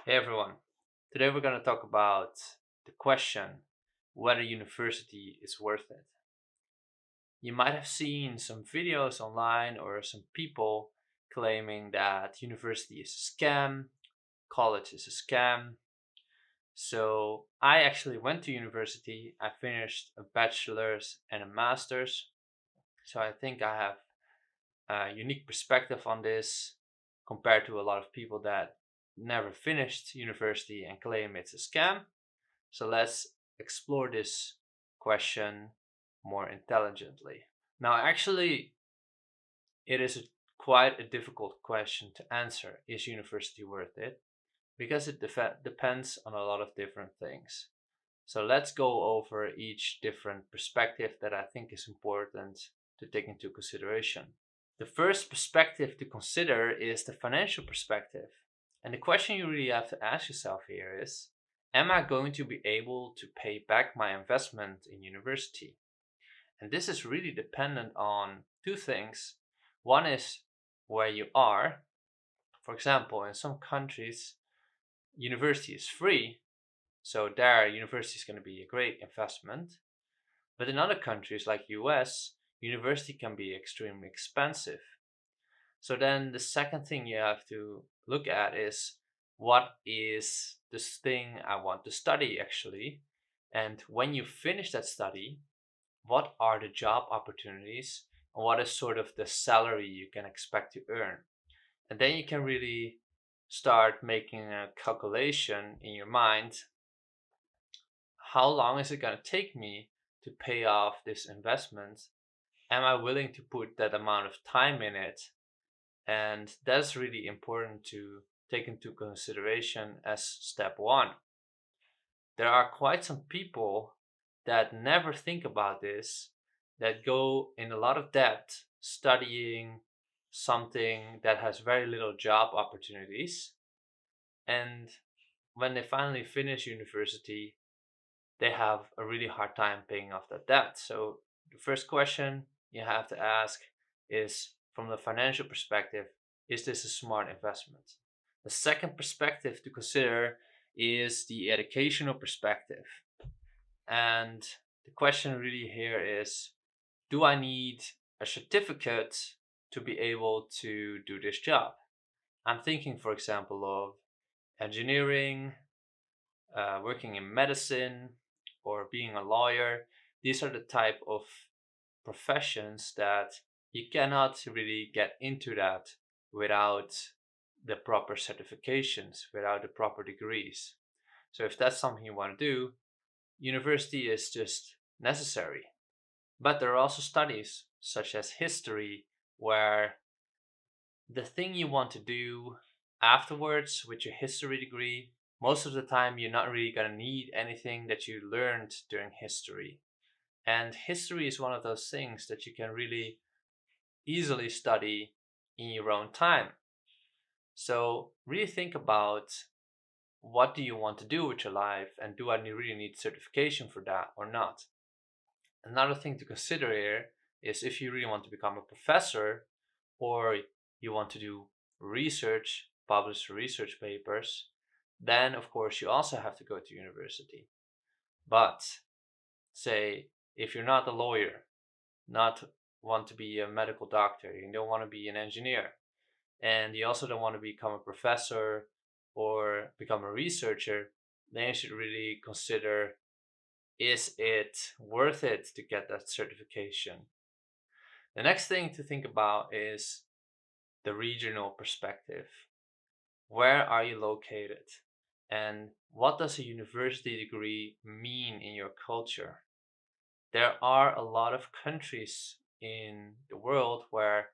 Hey everyone, today we're going to talk about the question whether university is worth it. You might have seen some videos online or some people claiming that university is a scam, college is a scam. So I actually went to university. I finished a bachelor's and a master's. So I think I have a unique perspective on this compared to a lot of people that never finished university and claim it's a scam. So let's explore this question more intelligently. Now, actually, it is quite a difficult question to answer. Is university worth it? Because it depends on a lot of different things. So let's go over each different perspective that I think is important to take into consideration. The first perspective to consider is the financial perspective. And the question you really have to ask yourself here is, am I going to be able to pay back my investment in university? And this is really dependent on two things. One is where you are. For example, in some countries, university is free. So there, university is going to be a great investment. But in other countries like US, university can be extremely expensive. So then the second thing you have to look at is what is this thing I want to study actually? And when you finish that study, what are the job opportunities and what is sort of the salary you can expect to earn? And then you can really start making a calculation in your mind. How long is it going to take me to pay off this investment? Am I willing to put that amount of time in it? And that's really important to take into consideration as step one. There are quite some people that never think about this, that go in a lot of debt studying something that has very little job opportunities. And when they finally finish university, they have a really hard time paying off that debt. So the first question you have to ask is, from the financial perspective, is this a smart investment? The second perspective to consider is the educational perspective. And the question really here is, do I need a certificate to be able to do this job? I'm thinking, for example, of engineering, working in medicine, or being a lawyer. These are the type of professions that you cannot really get into that without the proper certifications, without the proper degrees. So if that's something you want to do, university is just necessary. But there are also studies such as history where the thing you want to do afterwards with your history degree, most of the time you're not really going to need anything that you learned during history. And history is one of those things that you can really easily study in your own time. So really think about, what do you want to do with your life, and do I really need certification for that or not? Another thing to consider here is, if you really want to become a professor, or you want to do research, publish research papers, then of course you also have to go to university. But say if you're not a lawyer, not want to be a medical doctor, you don't want to be an engineer, and you also don't want to become a professor or become a researcher, then you should really consider, is it worth it to get that certification? The next thing to think about is the regional perspective. Where are you located? And what does a university degree mean in your culture? There are a lot of countries in the world where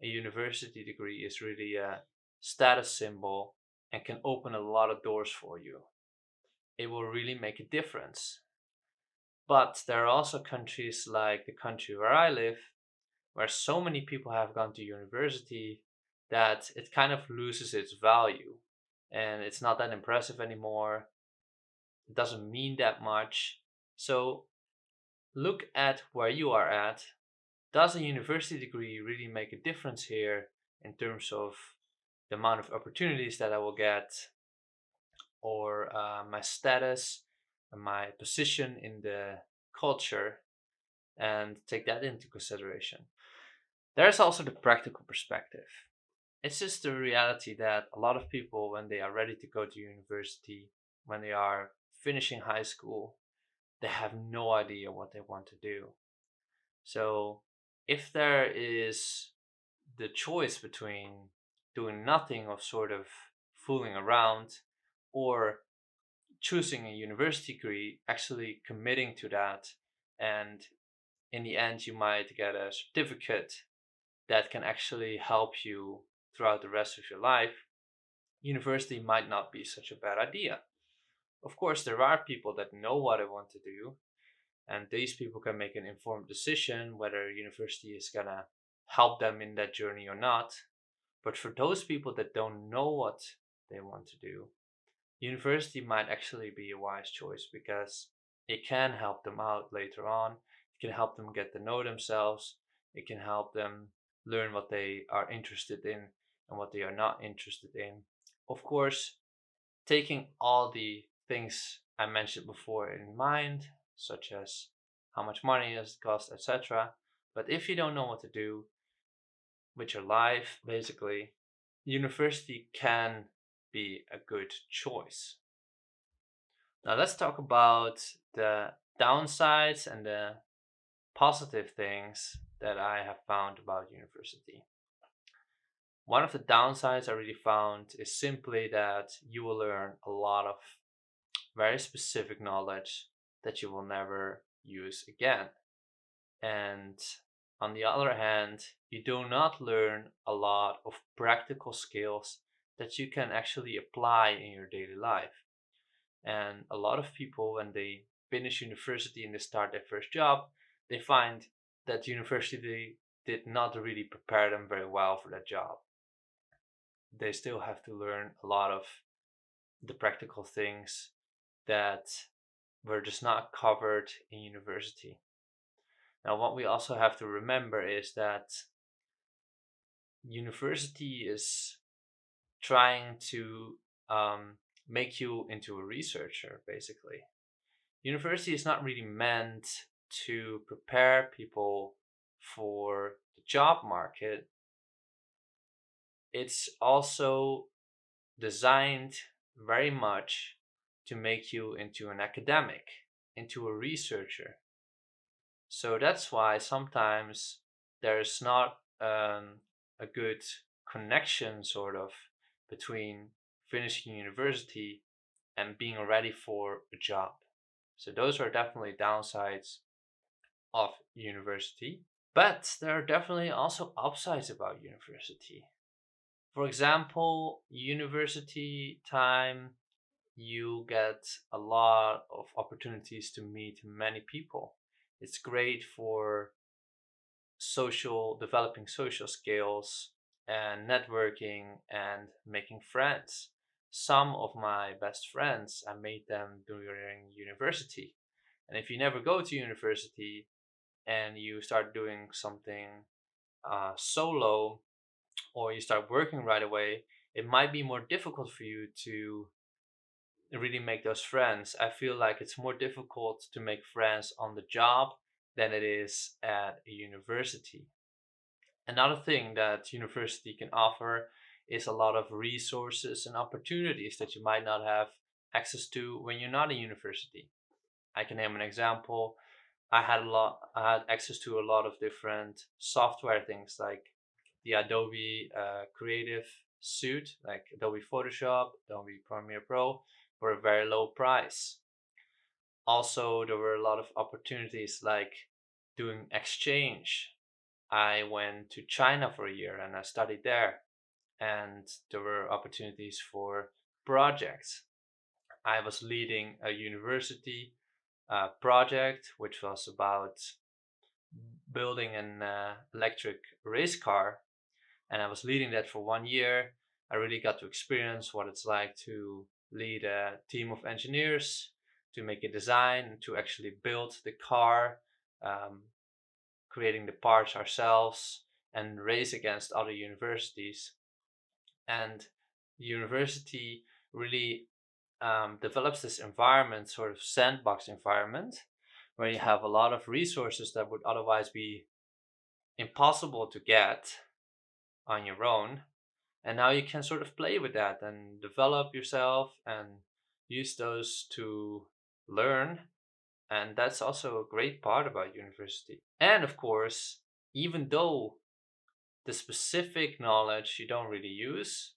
a university degree is really a status symbol and can open a lot of doors for you. It will really make a difference. But there are also countries like the country where I live, where so many people have gone to university that it kind of loses its value and it's not that impressive anymore. It doesn't mean that much. So look at where you are at. Does a university degree really make a difference here in terms of the amount of opportunities that I will get? or my status and my position in the culture and take that into consideration. There's also the practical perspective. It's just the reality that a lot of people, when they are ready to go to university, when they are finishing high school, they have no idea what they want to do. So, if there is the choice between doing nothing of sort of fooling around or choosing a university degree, actually committing to that, and in the end, you might get a certificate that can actually help you throughout the rest of your life, university might not be such a bad idea. Of course, there are people that know what they want to do, and these people can make an informed decision whether university is gonna help them in that journey or not. But for those people that don't know what they want to do, university might actually be a wise choice because it can help them out later on. It can help them get to know themselves. It can help them learn what they are interested in and what they are not interested in. Of course, taking all the things I mentioned before in mind, such as how much money it costs, etc. But if you don't know what to do with your life, basically, university can be a good choice. Now let's talk about the downsides and the positive things that I have found about university. One of the downsides I really found is simply that you will learn a lot of very specific knowledge that you will never use again. And on the other hand, you do not learn a lot of practical skills that you can actually apply in your daily life. And a lot of people, when they finish university and they start their first job, they find that university did not really prepare them very well for that job. They still have to learn a lot of the practical things that were just not covered in university. Now, what we also have to remember is that university is trying to make you into a researcher, basically. University is not really meant to prepare people for the job market. It's also designed very much to make you into an academic, into a researcher. So that's why sometimes there's not a good connection, sort of, between finishing university and being ready for a job. So those are definitely downsides of university. But there are definitely also upsides about university. For example, university time, you get a lot of opportunities to meet many people. It's great for developing social skills and networking and making friends. Some of my best friends, I made them during university. And if you never go to university and you start doing something solo, or you start working right away, it might be more difficult for you to really make those friends. I feel like it's more difficult to make friends on the job than it is at a university. Another thing that university can offer is a lot of resources and opportunities that you might not have access to when you're not in university. I can name an example. I had access to a lot of different software things like the Adobe Creative Suite, like Adobe Photoshop, Adobe Premiere Pro, for a very low price. Also, there were a lot of opportunities like doing exchange. I went to China for a year and I studied there, and there were opportunities for projects. I was leading a university project which was about building an electric race car, and I was leading that for 1 year. I really got to experience what it's like to lead a team of engineers, to make a design, to actually build the car, um, creating the parts ourselves, and race against other universities. And the university really develops this environment, sort of sandbox environment, where you have a lot of resources that would otherwise be impossible to get on your own. And now you can sort of play with that and develop yourself and use those to learn. And that's also a great part about university. And of course, even though the specific knowledge you don't really use,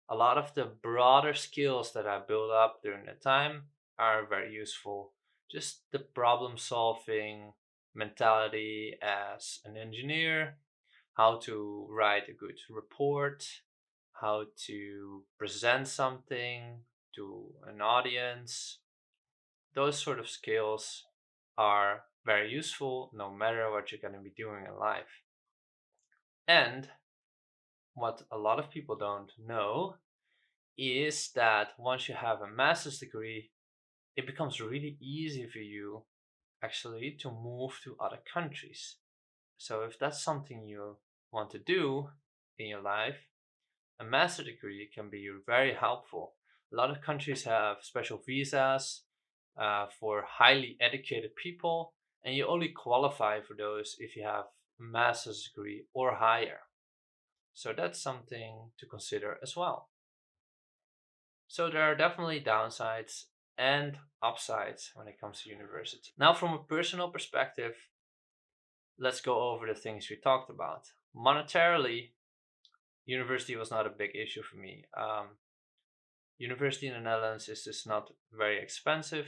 a lot of the broader skills that I built up during the time are very useful. Just the problem solving mentality as an engineer, how to write a good report, how to present something to an audience. Those sort of skills are very useful no matter what you're going to be doing in life. And what a lot of people don't know is that once you have a master's degree, it becomes really easy for you actually to move to other countries. So if that's something you want to do in your life, a master degree can be very helpful. A lot of countries have special visas for highly educated people, and you only qualify for those if you have a master's degree or higher. So that's something to consider as well. So there are definitely downsides and upsides when it comes to university. Now, from a personal perspective, let's go over the things we talked about. Monetarily, university was not a big issue for me. University in the Netherlands is just not very expensive.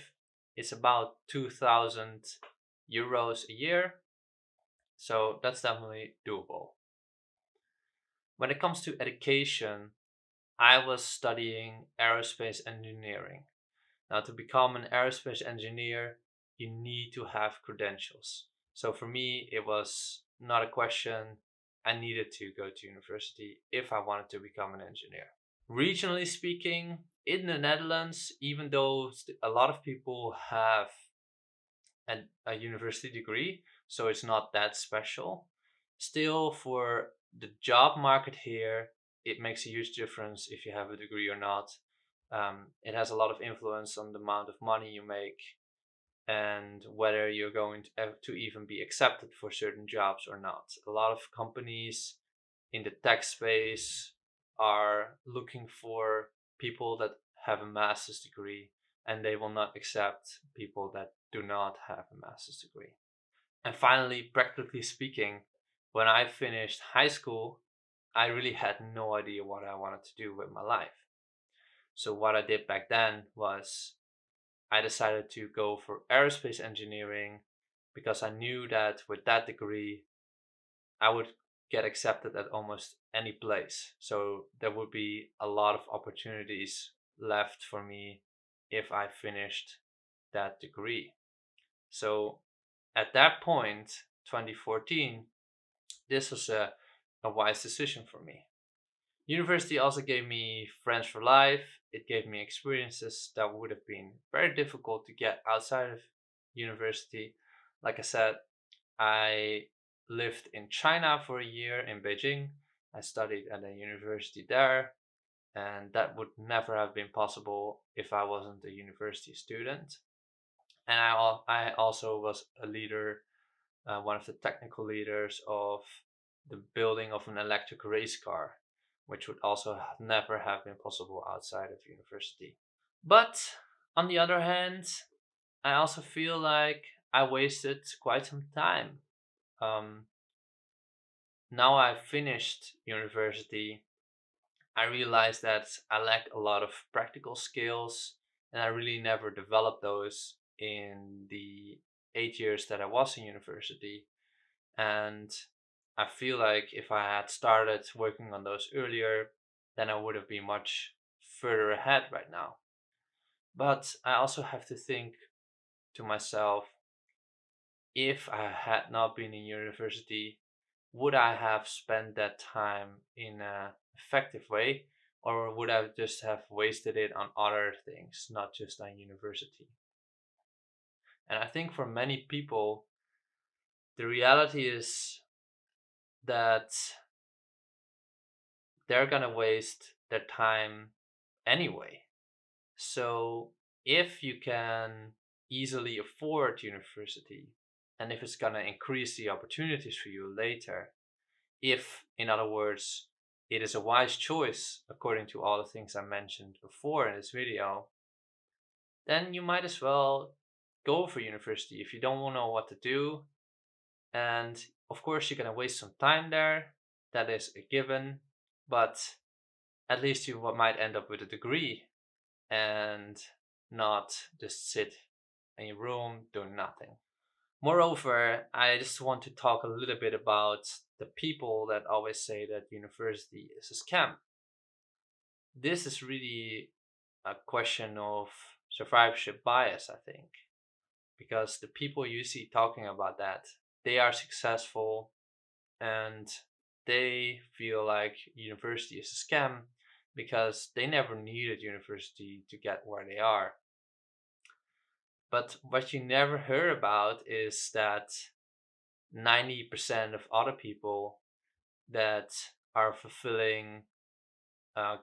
It's about 2,000 euros a year. So that's definitely doable. When it comes to education, I was studying aerospace engineering. Now, to become an aerospace engineer, you need to have credentials. So for me, it was not a question. I needed to go to university if I wanted to become an engineer. Regionally speaking, in the Netherlands, even though a lot of people have a university degree, so it's not that special, still for the job market here, it makes a huge difference if you have a degree or not. It has a lot of influence on the amount of money you make and whether you're going to even be accepted for certain jobs or not. A lot of companies in the tech space are looking for people that have a master's degree, and they will not accept people that do not have a master's degree. And finally, practically speaking, when I finished high school, I really had no idea what I wanted to do with my life. So what I did back then was I decided to go for aerospace engineering because I knew that with that degree, I would get accepted at almost any place. So there would be a lot of opportunities left for me if I finished that degree. So at that point, 2014, this was a wise decision for me. University also gave me friends for life. It gave me experiences that would have been very difficult to get outside of university. Like I said, I lived in China for a year in Beijing. I studied at a university there, and that would never have been possible if I wasn't a university student. And I also was a leader, one of the technical leaders of the building of an electric race car, which would also never have been possible outside of university. But on the other hand, I also feel like I wasted quite some time. Um, Now I've finished university, I realized that I lack a lot of practical skills, and I really never developed those in the 8 years that I was in university. And I feel like if I had started working on those earlier, then I would have been much further ahead right now. But I also have to think to myself, if I had not been in university, would I have spent that time in an effective way, or would I just have wasted it on other things, not just on university? And I think for many people, the reality is that they're gonna waste their time anyway. So if you can easily afford university, and if it's gonna increase the opportunities for you later, if, in other words, it is a wise choice according to all the things I mentioned before in this video, then you might as well go for university if you don't know what to do. And of course, you're gonna waste some time there. That is a given, but at least you might end up with a degree and not just sit in your room doing nothing. Moreover, I just want to talk a little bit about the people that always say that university is a scam. This is really a question of survivorship bias, I think, because the people you see talking about that, they are successful and they feel like university is a scam because they never needed university to get where they are. But what you never hear about is that 90% of other people that are fulfilling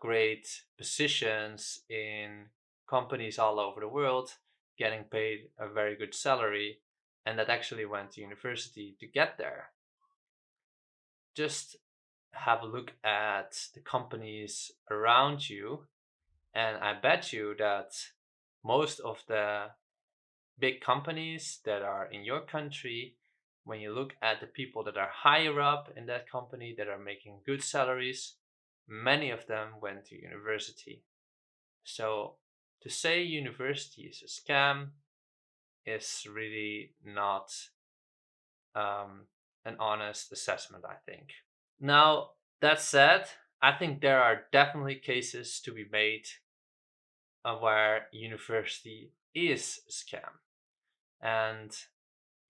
great positions in companies all over the world, getting paid a very good salary, and that actually went to university to get there. Just have a look at the companies around you, and I bet you that most of the big companies that are in your country, when you look at the people that are higher up in that company that are making good salaries, many of them went to university. So to say university is a scam is really not an honest assessment, I think. Now, that said, I think there are definitely cases to be made where university is a scam. And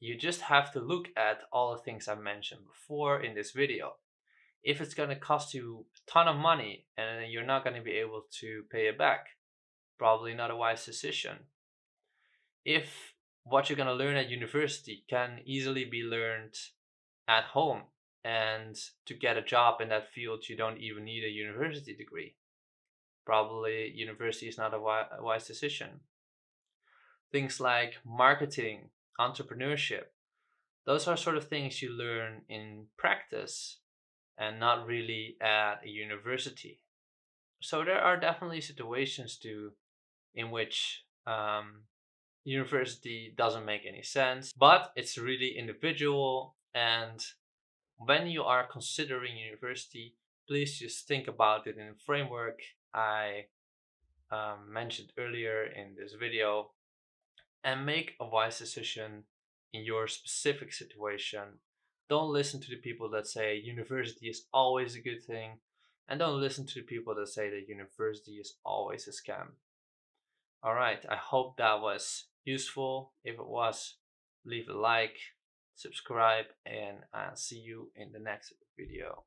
you just have to look at all the things I mentioned before in this video. If it's going to cost you a ton of money and you're not going to be able to pay it back, probably not a wise decision. If what you're going to learn at university can easily be learned at home, and to get a job in that field, you don't even need a university degree, probably university is not a wise decision. Things like marketing, entrepreneurship, those are sort of things you learn in practice and not really at a university. So there are definitely situations in which university doesn't make any sense, but it's really individual. And when you are considering university, please just think about it in a framework I mentioned earlier in this video, and make a wise decision in your specific situation. Don't listen to the people that say university is always a good thing, and don't listen to the people that say that university is always a scam. All right, I hope that was useful. If it was, leave a like, subscribe, and I'll see you in the next video.